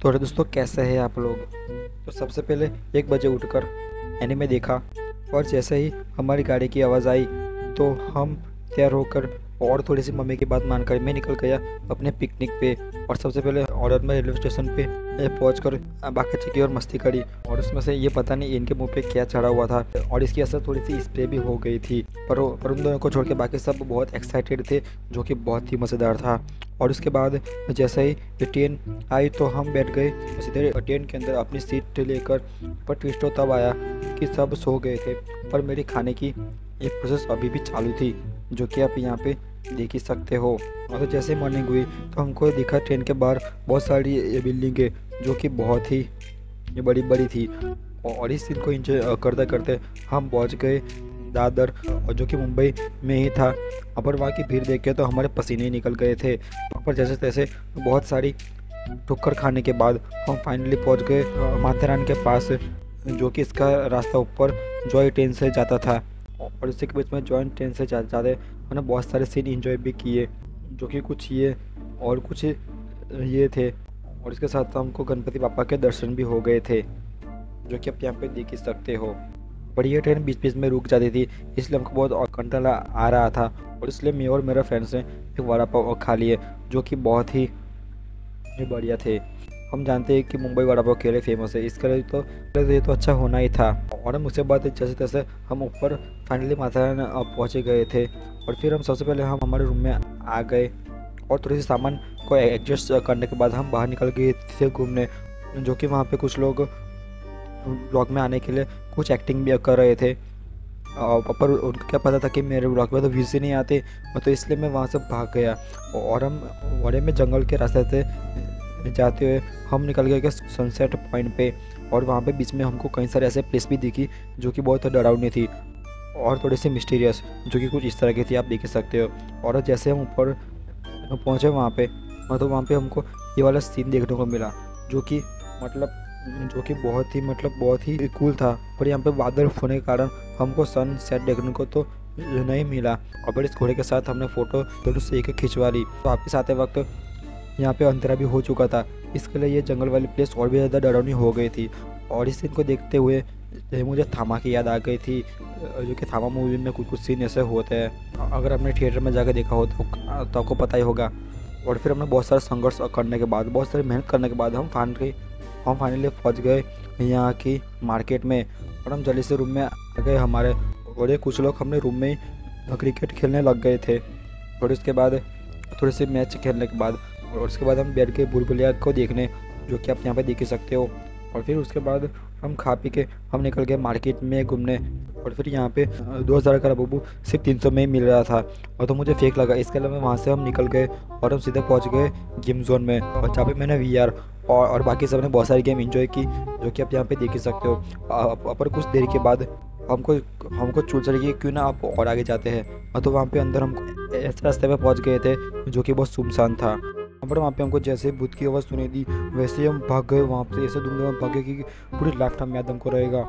तो अरे दोस्तों, कैसे हैं आप लोग। तो सबसे पहले 1 बजे उठकर एनीमे देखा, और जैसे ही हमारी गाड़ी की आवाज़ आई तो हम तैयार होकर और थोड़ी सी मम्मी की बात मानकर मैं निकल गया अपने पिकनिक पे। और सबसे पहले ऑर्डर में रेलवे स्टेशन पे पहुँच कर बाकी की और मस्ती करी। और उसमें से ये पता नहीं इनके मुंह पे क्या चढ़ा हुआ था, और इसकी असर थोड़ी सी स्प्रे भी हो गई थी। पर उन दोनों को छोड़ के बाकी सब बहुत एक्साइटेड थे, जो कि बहुत ही मज़ेदार था। और उसके बाद जैसे ही ट्रेन आई तो हम बैठ गए सीधे ट्रेन के अंदर अपनी सीट लेकर। पर ट्विस्ट तब आया कि सब सो गए थे, पर मेरी खाने की ये प्रोसेस अभी भी चालू थी, जो कि आप यहाँ पे देख ही सकते हो। और तो जैसे मॉर्निंग हुई तो हमको दिखा ट्रेन के बाहर बहुत सारी ये बिल्डिंगें, जो कि बहुत ही ये बड़ी बड़ी थी। और इस सीन को एंजॉय करते करते हम पहुँच गए दादर, और जो कि मुंबई में ही था। पर वहाँ की भीड़ देख के तो हमारे पसीने ही निकल गए थे। पर जैसे तैसे बहुत सारी ठोकर खाने के बाद हम फाइनली पहुँच गए माथेरान के पास, जो कि इसका रास्ता ऊपर जॉय ट्रेन से जाता था। और इसी के बीच में जॉइंट ट्रेन से जाते हमने बहुत सारे सीन एंजॉय भी किए, जो कि कुछ ये और कुछ ये थे। और इसके साथ हमको गणपति पापा के दर्शन भी हो गए थे, जो कि आप यहाँ पे देख ही सकते हो। पर ये ट्रेन बीच बीच में रुक जाती थी, इसलिए हमको बहुत कंटाला आ रहा था। और इसलिए मैं और मेरा फ्रेंड्स ने एक वड़ा पाव खा लिए, जो कि बहुत ही बढ़िया थे। हम जानते हैं कि मुंबई वड़ा पाव के लिए फेमस है, इसके लिए तो ये तो अच्छा होना ही था। और हम उसके बाद जैसे तैसे हम ऊपर फाइनली माथेरान पहुँचे गए थे। और फिर हम सबसे पहले हम हमारे रूम में आ गए, और थोड़ी सी सामान को एडजस्ट करने के बाद हम बाहर निकल गए थे घूमने, जो कि वहाँ पे कुछ लोग ब्लॉग में आने के लिए कुछ एक्टिंग भी कर रहे थे। पर उनको क्या पता था कि मेरे ब्लॉग में तो व्यूज़ ही नहीं आते, तो इसलिए मैं वहाँ से भाग गया। और हम बड़े में जंगल के रास्ते से जाते हुए हम निकल गए सनसेट पॉइंट पे। और वहाँ पे बीच में हमको कई सारे ऐसे प्लेस भी दिखी, जो कि बहुत डरावनी थी और थोड़ी सी मिस्टीरियस, जो कि कुछ इस तरह की थी, आप देख सकते हो। और जैसे हम ऊपर पहुँचे वहाँ पे, तो वहाँ पे हमको ये वाला सीन देखने को मिला, जो कि बहुत ही कूल था। पर यहाँ पे बादल होने के कारण हमको सन सेट देखने को तो नहीं मिला। और इस घोड़े के साथ हमने फोटो से एक खिंचवा ली। तो वापस आते वक्त यहाँ पे अंधेरा भी हो चुका था, इसके लिए ये जंगल वाली प्लेस और भी ज़्यादा डरावनी हो गई थी। और इस सीन को देखते हुए मुझे थामा की याद आ गई थी, जो कि थामा मूवी में कुछ सीन ऐसे होते हैं। अगर आपने थिएटर में जाकर देखा हो तो आपको पता ही होगा। और फिर हमने बहुत सारा संघर्ष करने के बाद, बहुत सारी मेहनत करने के बाद हम फाइनली पहुँच गए यहाँ की मार्केट में। और हम जल्दी से रूम में आ गए हमारे, और ये कुछ लोग हमने रूम में ही क्रिकेट खेलने लग गए थे। और इसके बाद थोड़े से मैच खेलने के बाद, और उसके बाद हम बैठ के भूल-भुलैया को देखने, जो कि आप यहाँ पे देख ही सकते हो। और फिर उसके बाद हम खा पी के हम निकल गए मार्केट में घूमने। और फिर यहाँ पे 2000 का बबू सिर्फ 300 में ही मिल रहा था, और तो मुझे फेक लगा। इसके अलावा वहाँ से हम निकल गए और हम सीधे पहुँच गए गेम जोन में, और जहाँ पे मैंने VR और बाकी सब ने बहुत सारी गेम एंजॉय की, जो कि आप यहाँ पे देख ही सकते हो। पर कुछ देर के बाद हमको चूल चढ़ी कि क्यों ना आप और आगे जाते हैं। तो वहाँ पे अंदर हम ऐसे रास्ते पे पहुँच गए थे, जो कि बहुत सुनसान था। पर वहाँ पे हमको जैसे ही भूत की आवाज़ सुनी थी, वैसे ही हम भाग गए वहाँ से। ऐसे दूर भागे कि पूरी लाइफ टाइम याद हमको रहेगा।